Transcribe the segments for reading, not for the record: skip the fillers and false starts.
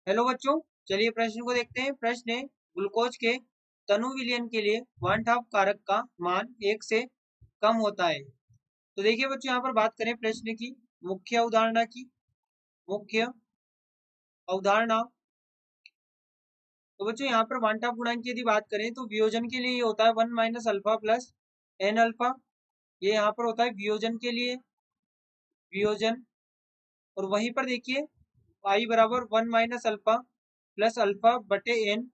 Hello बच्चों, चलिए प्रश्न को देखते हैं। प्रश्न है, ग्लूकोज के तनु विलयन के लिए 1/2 कारक का मान 1 से कम होता है। तो देखिए बच्चों, यहाँ पर बात करें प्रश्न की मुख्य अवधारणा की। मुख्य अवधारणा, तो बच्चों यहाँ पर 1/2 गुणांक की यदि बात करें तो वियोजन के लिए ये होता है 1 - अल्फा प्लस एन अल्फा। ये यहाँ पर होता है वियोजन के लिए, वियोजन। और वहीं पर देखिए आई बराबर 1 - अल्फा प्लस अल्फा बटे एन,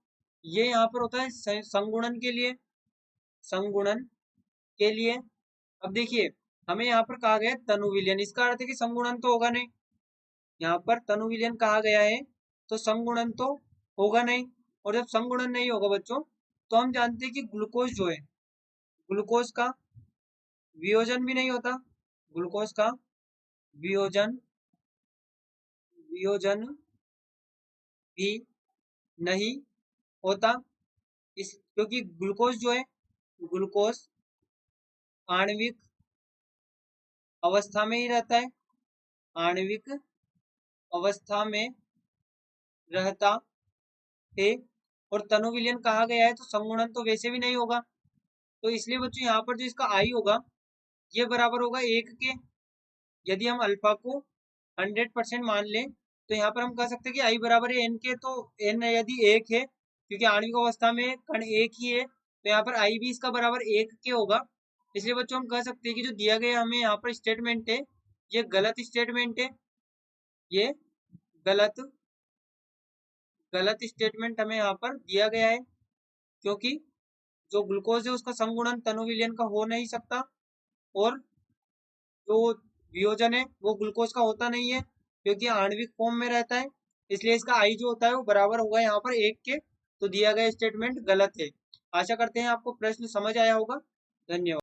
ये यहाँ पर होता है संगुणन के लिए, संगुणन के लिए। अब देखिए हमें यहाँ पर कहा गया है तनु विलयन, इसका अर्थ है कि संगुणन तो होगा नहीं। यहाँ पर तनु विलयन कहा गया है तो संगुणन तो होगा नहीं। और जब संगुणन नहीं होगा बच्चों, तो हम जानते हैं कि ग्लूकोज जो है, ग्लूकोज का वियोजन भी नहीं होता। ग्लूकोज का वियोजन, वियोजन भी नहीं होता। इस क्योंकि ग्लूकोज जो है, ग्लूकोज आणविक अवस्था में ही रहता है, आणविक अवस्था में रहता है। और तनु विलयन कहा गया है तो संगुणन तो वैसे भी नहीं होगा। तो इसलिए बच्चों यहाँ पर जो इसका आई होगा ये बराबर होगा 1 के। यदि हम अल्फा को 100% मान लें तो यहाँ पर हम कह सकते हैं कि आई बराबर है एन के। तो एन यदि 1 है, क्योंकि आणविक अवस्था में कण 1 ही है, तो यहाँ पर आई भी इसका बराबर 1 के होगा। इसलिए बच्चों हम कह सकते हैं कि जो दिया गया हमें यहाँ पर स्टेटमेंट है, ये गलत स्टेटमेंट है। ये गलत गलत स्टेटमेंट हमें यहाँ पर दिया गया है, क्योंकि जो ग्लूकोज है उसका संगुणन तनु विलयन का हो नहीं सकता। और जो वियोजन है वो ग्लूकोज का होता नहीं है, क्योंकि आणविक फॉर्म में रहता है। इसलिए इसका आई जो होता है वो बराबर होगा यहाँ पर 1 के। तो दिया गया स्टेटमेंट गलत है। आशा करते हैं आपको प्रश्न समझ आया होगा। धन्यवाद।